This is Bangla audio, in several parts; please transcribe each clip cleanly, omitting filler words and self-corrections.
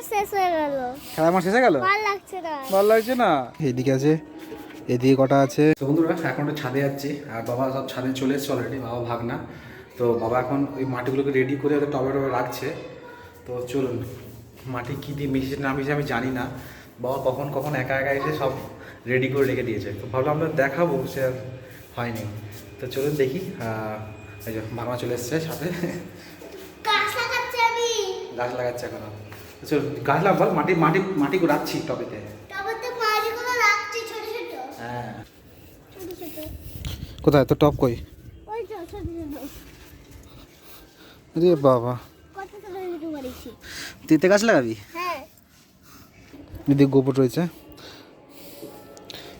মাস শেষ হয়ে গেল। খেলার মাস শেষ হয়ে গেল, ভালো লাগছে না। এইদিকে আছে, এদিকে কটা আছে। তো বন্ধুরা এখন একটু ছাদে যাচ্ছি, আর বাবা সব ছাদে চলে এসছে অলরেডি, বাবা ভাগনা। তো বাবা এখন ওই মাটিগুলোকে রেডি করে ওদের টবে টবে রাখছে। তো চলুন, মাটি কী দিয়ে মিশিয়ে না মিশিয়ে আমি জানি না, বাবা কখন কখন একা একা এসে সব রেডি করে রেখে দিয়েছে। তো ভাবলাম আমরা দেখাবো, সে আর হয়নি। তো চলুন দেখি। এই যে ভাগনা চলে এসছে সাথে, গাছ লাগাচ্ছে এখনো। চল গাছ লাগাবো, মাটি মাটি মাটি রাখছি টবেতে। হ্যাঁ, কোথায় তো টপ কই? রে বাবা, তিতে গাছ লাগাবি? এদিকে গোবর রয়েছে,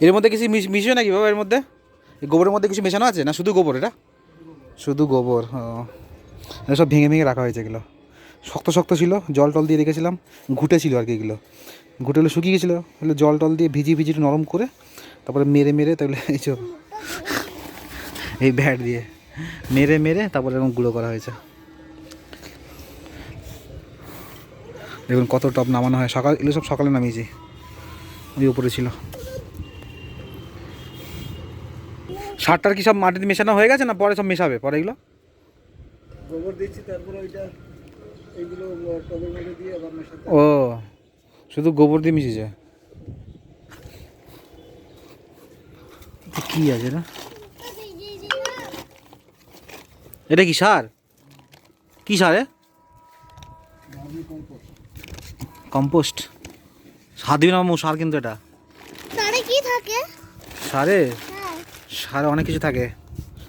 এর মধ্যে কিছু মিশিয়ে নাকি বাবা? এর মধ্যে এই গোবরের মধ্যে কিছু মেশানো আছে না শুধু গোবর? এটা শুধু গোবর। ও, সব ভেঙে ভেঙে রাখা হয়েছে। এগুলো শক্ত শক্ত ছিল, জল টল দিয়ে রেখেছিলাম, ঘুটে ছিল আর কি। এগুলো ঘুটেগুলো শুকিয়ে গেছিলো, এগুলো জল টল দিয়ে ভিজিয়ে ভিজিয়ে নরম করে তারপরে মেরে মেরে তাহলে এই ব্যাট দিয়ে মেরে মেরে তারপরে এরকম গুঁড়ো করা হয়েছে। দেখুন কত টপ নামানো হয়, সকাল এগুলো সব সকালে নামিয়েছি, ওই উপরে ছিল। সারটার কি সব মাটিতে মেশানো হয়ে গেছে না পরে সব মেশাবে? পরে এগুলো গোবর দিচ্ছি, তারপরে ওইটা এইগুলো টবের মধ্যে দিয়ে আবার মেশাতে। ও, শুধু গোবর দিয়ে মিশিয়েছে। কি আছে না, এটা কি সার? কি সার? কম্পোস্ট। সার দিবি না মামু? সার কিন্তু এটা কি থাকে সারে, সারে অনেক কিছু থাকে।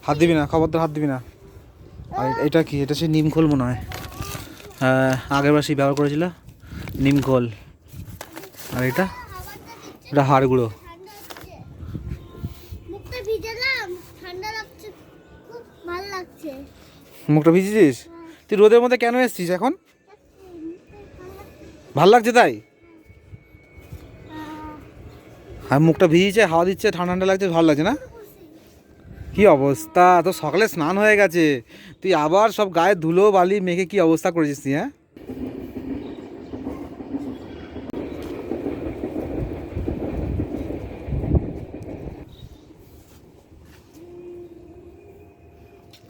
হাত দিবি না, খবরদার হাত দিবি না। আর এটা কি? এটা সে নিমখোল মনে হয়। আগের বার সেই ব্যবহার করেছিল নিমখোল। আর এটা এটা হাড় গুঁড়ো। মুখটা ভিজেছিস? তুই রোদের মধ্যে কেন এসছিস এখন? ভাল লাগছে তাই? আর মুখটা ভিজেছে, হাওয়া দিচ্ছে, ঠান্ডা ঠান্ডা লাগছে, ভালো লাগছে না? কি অবস্থা, তো সকালে স্নান হয়ে গেছে, তুই আবার সব গায়ে ধুলো বালি মেখে কি অবস্থা করেছিস তুই? হ্যাঁ,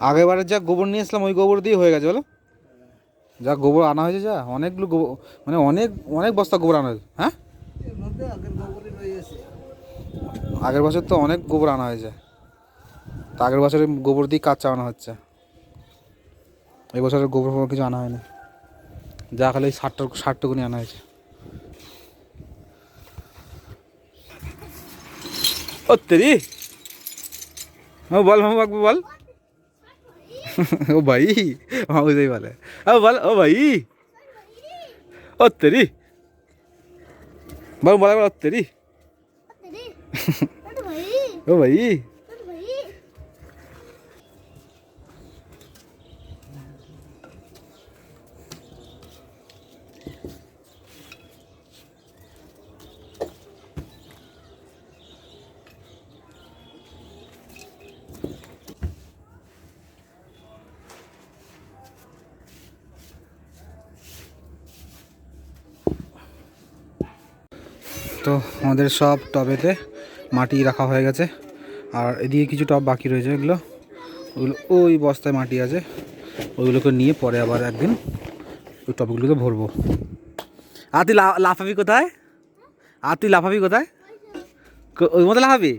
আগেরবারে যা গোবর নিয়ে এসলাম ওই গোবর দিয়ে হয়ে গেছে বলো? যা গোবর আনা হয়েছে, যা অনেকগুলো গোবর, মানে অনেক অনেক বস্তা গোবর আনা হয়েছে। হ্যাঁ, আগের বছর তো অনেক গোবর আনা হয়েছে, তা আগের বছরে গোবর দিয়ে কাজ চালানো হচ্ছে। এই বছরের গোবর ফোবর কিছু আনা হয়নি, যা খালি ষাটটুকুনি আনা হয়েছে। ও তেরি, ও বল মামু বাকবু বল। ও ভাই, মামু যাই বলে, ও বল, ও ভাই, ও তেরি বল, বলা বল, ও তেরি, ও ভাই। তো আমাদের সব টবেতে মাটি রাখা হয়ে গেছে, আর এদিকে কিছু টব বাকি রয়েছে। ওইগুলো ওই বস্তায় মাটি আছে, ওইগুলোকে নিয়ে পরে আবার একদিন ওই টবগুলোকে ভরবো। আর তুই লাফাবি কোথায়? আর তুই লাফাবি কোথায়? ওই মতো লাফাবি?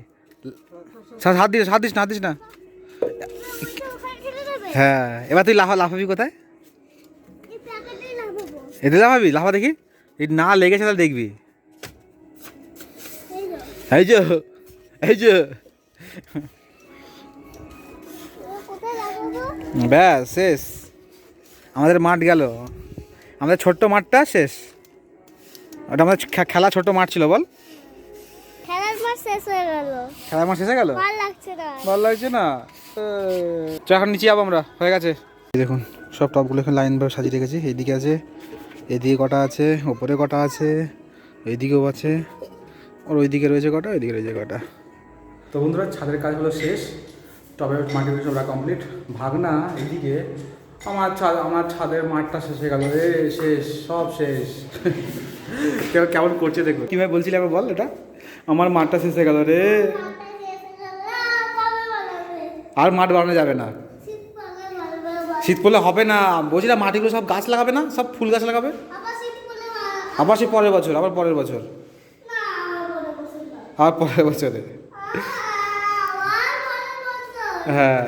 হাত দিস, হাত দিস না, হাত দিস না। হ্যাঁ, এবার তুই লাফাবি কোথায়? এতে লাফাবি, লাফা দেখি। এই না লেগেছে তাহলে দেখবি। এই যে, এই যে, ব্যাস শেষ, আমাদের মাঠ গেল, আমাদের ছোট্ট মাঠটা শেষ। ওটা আমাদের খেলা ছোট্ট মাঠ ছিল, বল। খেলার মাস শেষ হয়ে গেল, খেলার মাঠ শেষ হয়ে গেল, ভালো লাগছে না, ভালো লাগছে না। চ এখন নিচে যাবো আমরা, হয়ে গেছে। দেখুন সব টপগুলো এখানে লাইনভাবে সাজিয়ে রেখেছি। এইদিকে আছে, এদিকে কটা আছে, ওপরে কটা আছে, এইদিকেও আছে, আর ওইদিকে রয়েছে কটা, ওইদিকে রয়েছে কটা। তো বন্ধুরা ছাদের কাজগুলো শেষ, টবে মাটিগুলো সব কমপ্লিট। ভাগনা এদিকে আমার ছাদের মাঠটা শেষ হয়ে গেল রে, শেষ, সব শেষ। কেমন করছে দেখো। কি ভাই বলছিলি আবার বল এটা? আমার মাঠটা শেষ হয়ে গেল রে। আর মাঠ বানানো যাবে না, শীত পড়লে হবে না। বলছি না মাটিগুলো সব গাছ লাগাবে না, সব ফুল গাছ লাগাবে। আবার সে পরের বছর, আবার পরের বছর, আবার পরের বছরে। হ্যাঁ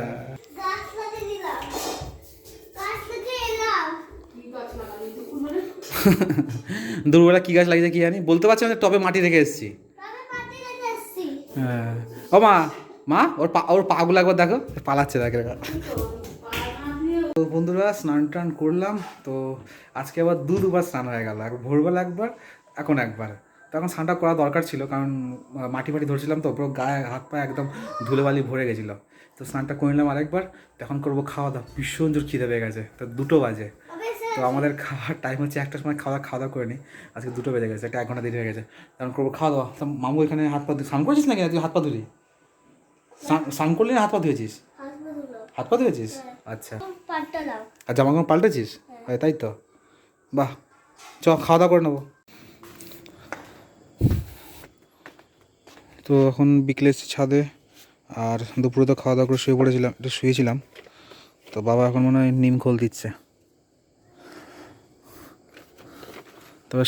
দুপুরবেলা কী গাছ লাগিয়েছে কি জানি, বলতে পারছি না, টবে মাটি রেখে এসেছি। হ্যাঁ ও মা, মা ওর পাগুলো একবার দেখো, পালাচ্ছে দেখে। তো বন্ধুরা স্নান টান করলাম, তো আজকে আবার দুবার স্নান হয়ে গেল, ভোরবেলা একবার, এখন একবার। তখন স্নানটা করা দরকার ছিল, কারণ মাটি ধরছিলাম তো, পুরো গায়ে হাত পায়ে একদম ধুলোবালি ভরে গেছিলো। তো স্নানটা করে নিলাম আরেকবার, তখন করবো খাওয়া দাওয়া। ভীষণ জোর খিদে পেয়ে গেছে, তো 2টো বাজে। তো আমাদের খাওয়ার টাইম হচ্ছে 1টার সময়, খাওয়া দাওয়া করে নিই। আজকে 2টো বেজে গেছে, 1 ঘন্টা দেরি হয়ে গেছে, তখন করবো খাওয়া দাওয়া। তো মামু এখানে হাত পা স্নান করেছিস নাকি? তুই হাত পা ধুলি? স্নান করলি না হাত পা ধুয়েছিস? হাত পা ধুয়েছিস, আচ্ছা। আর জামা কাপড় পাল্টেছিস? তাই তো, বাহ। চ খাওয়া দাওয়া করে নেবো। তো এখন বিকেলে এসেছি ছাদে, আর দুপুরে তো খাওয়া দাওয়া করে শুয়ে পড়েছিলাম, একটু শুয়েছিলাম। তো বাবা এখন মনে হয় নিম খোল দিচ্ছে। তবে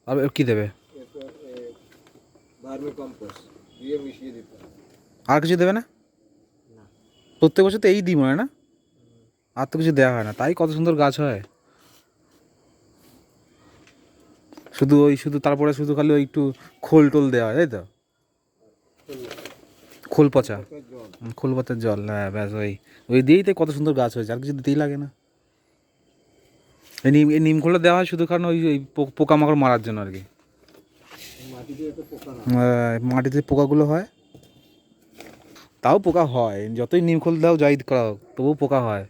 আর কী দেবে? আর কিছু দেবে না? প্রত্যেক বছর তো এই দিই মনে হয় না, আর তো কিছু দেওয়া হয় না, তাই কত সুন্দর গাছ হয়। শুধু তারপরে শুধু খালি ওই একটু খোল টোল দেওয়া হয়, তাই তো? খোল পচা, খোল পচার জল, হ্যাঁ ব্যাস, ওই দিয়েই তো কত সুন্দর গাছ হয়েছে, আর কিছু দিতেই লাগে না। এই নিম খোলটা দেওয়া হয় শুধু কারণ ওই পোকামাকড় মারার জন্য আর কি। মাটিতে পোকাগুলো হয়, তাও পোকা হয়, যতই নিম খোল দাও যাই করা হোক তবুও পোকা হয়।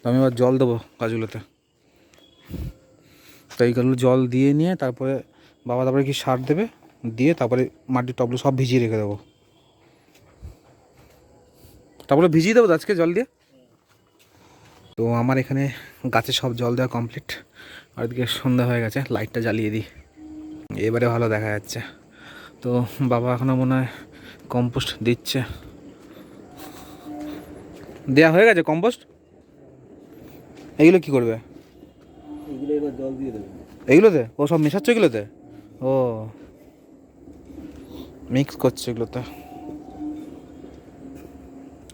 আমি এবার জল দেবো গাছগুলোতে, তো এইগুলো জল দিয়ে নিয়ে তারপরে তারপরে কি সার দেবে, দিয়ে তারপরে মাটির টবগুলো সব ভিজিয়ে রেখে দেবো, তারপরে ভিজিয়ে দেবো আজকে জল দিয়ে। তো আমার এখানে গাছে সব জল দেওয়া কমপ্লিট, আর এদিকে সন্ধ্যা হয়ে গেছে, লাইটটা জ্বালিয়ে দিই, এবারে ভালো দেখা যাচ্ছে। তো বাবা এখনও মনে হয় কম্পোস্ট দিচ্ছে, দেওয়া হয়ে গেছে কম্পোস্ট। এগুলো কি করবে? জল দিয়ে দেবে এগুলোতে? ও সব মেশাচ্ছে এগুলোতে? ও মিক্স করছে এগুলোতে।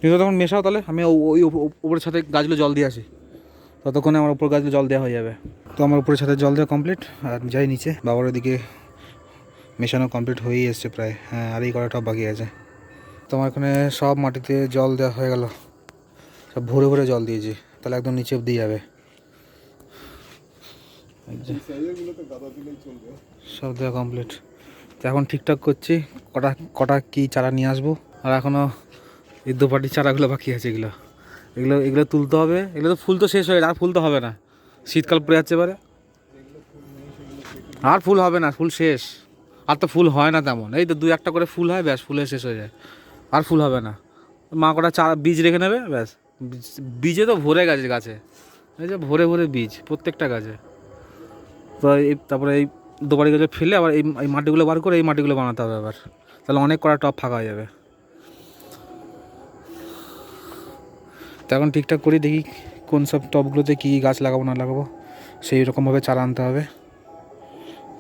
এগুলো তখন মেশাও, তাহলে আমি ওই উপরের সাথে গাছগুলো জল দিয়ে আসি, ততক্ষণে আমার উপর গাছগুলো জল দেওয়া হয়ে যাবে। তো আমার উপরের সাথে জল দেওয়া কমপ্লিট, আর যাই নিচে। বাবার ওদিকে মেশানো কমপ্লিট হয়েই এসছে প্রায়, হ্যাঁ আর এই করাটাও বাকি আছে। তোমার এখানে সব মাটিতে জল দেওয়া হয়ে গেল, সব ভরে ভরে জল দিয়েছি, তাহলে একদম নিচে অব্দি যাবে। সব দেওয়া কমপ্লিট, তো এখন ঠিকঠাক করছি কটা কি চারা নিয়ে আসবো। আর এখনও এই দোপাটির চারাগুলো বাকি আছে, এগুলো তুলতে হবে। এগুলো তো ফুল তো শেষ হয়ে, আর ফুল তো হবে না, শীতকাল পড়ে যাচ্ছে এবারে, আর ফুল হবে না, ফুল শেষ। আর তো ফুল হয় না তেমন, এই তো 2-1টা করে ফুল হয়, ব্যাস ফুলে শেষ হয়ে যায়, আর ফুল হবে না। মা কটা চারা বীজ রেখে নেবে, ব্যাস। বীজে তো ভরে গেছে গাছে, এই যে ভরে ভরে বীজ প্রত্যেকটা গাছে। তো তারপরে এই দোপাটি গাছে ফেলে আবার এই মাটিগুলো বার করে এই মাটিগুলো বানাতে হবে আবার, তাহলে অনেক কটা টব ফাঁকা হয়ে যাবে। তো এখন ঠিকঠাক করি, দেখি কোন সব টবগুলোতে কী গাছ লাগাবো না লাগাবো, সেই রকমভাবে চারা আনতে হবে।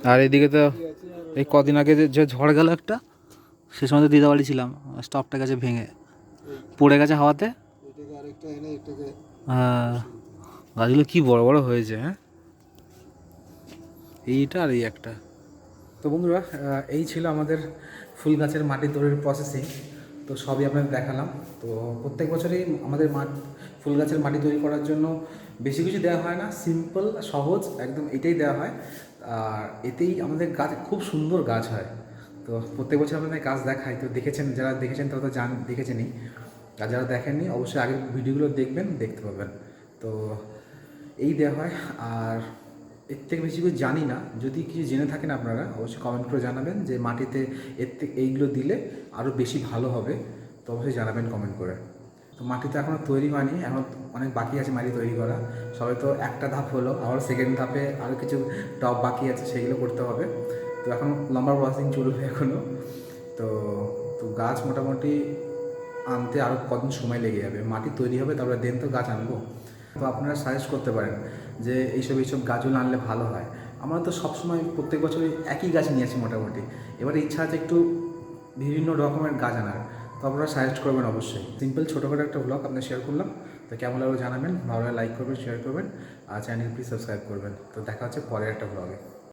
আর এদিকে তো এই কদিন আগে যে ঝড় গেল একটা, সে সময় তো দিদাবাড়ি ছিলাম, স্টপটা গেছে ভেঙে পড়ে গেছে হাওয়াতে। হ্যাঁ গাছগুলো কী বড় বড় হয়েছে, হ্যাঁ এইটা আর এই একটা। তো বন্ধুরা এই ছিল আমাদের ফুল গাছের মাটি তৈরির প্রসেসিং, তো সবই আপনাদের দেখালাম। তো প্রত্যেক বছরই আমাদের ফুল গাছের মাটি তৈরি করার জন্য বেশি কিছু দেওয়া হয় না, সিম্পল সহজ একদম এটাই দেওয়া হয়, আর এতেই আমাদের গাছ খুব সুন্দর গাছ হয়। তো প্রত্যেক বছর আপনাদের গাছ দেখাই, তো যারা দেখেছেন তারা তো দেখেছেনই, আর যারা দেখেননি অবশ্যই আগের ভিডিওগুলো দেখতে পাবেন। তো এই দেওয়া হয়, আর এর থেকে বেশি কিছু জানি না, যদি কিছু জেনে থাকেন আপনারা অবশ্যই কমেন্ট করে জানাবেন যে মাটিতে এইগুলো দিলে আরও বেশি ভালো হবে, তো অবশ্যই জানাবেন কমেন্ট করে। তো মাটি তো এখনও তৈরি হয়নি, এখন অনেক বাকি আছে মাটি তৈরি করা। সবে তো একটা ধাপ হলো, আবার সেকেন্ড ধাপে আরও কিছু টব বাকি আছে, সেগুলো করতে হবে। তো এখন লম্বা প্রসেসিং চলবে এখনও। তো তো গাছ মোটামুটি আনতে আরও কদিন সময় লেগে যাবে, মাটি তৈরি হবে তারপরে দেন তো গাছ আনবো। তো আপনারা সাজেস্ট করতে পারেন যে এইসব গাছগুলো আনলে ভালো হয়। আমরা তো সবসময় প্রত্যেক বছরই একই গাছ নিয়ে আসি মোটামুটি, এবারে ইচ্ছা আছে একটু বিভিন্ন রকমের গাছ আনার। তো আপনারা সাজেস্ট করবেন অবশ্যই। সিম্পল ছোটোখাটো একটা ব্লগ আপনার শেয়ার করলাম। তো কেমন লাগলো জানাবেন, ভালো লাগে লাইক করবেন, শেয়ার করবেন, আর চ্যানেল প্লিজ সাবস্ক্রাইব করবেন। তো দেখা হচ্ছে পরের একটা ব্লগে।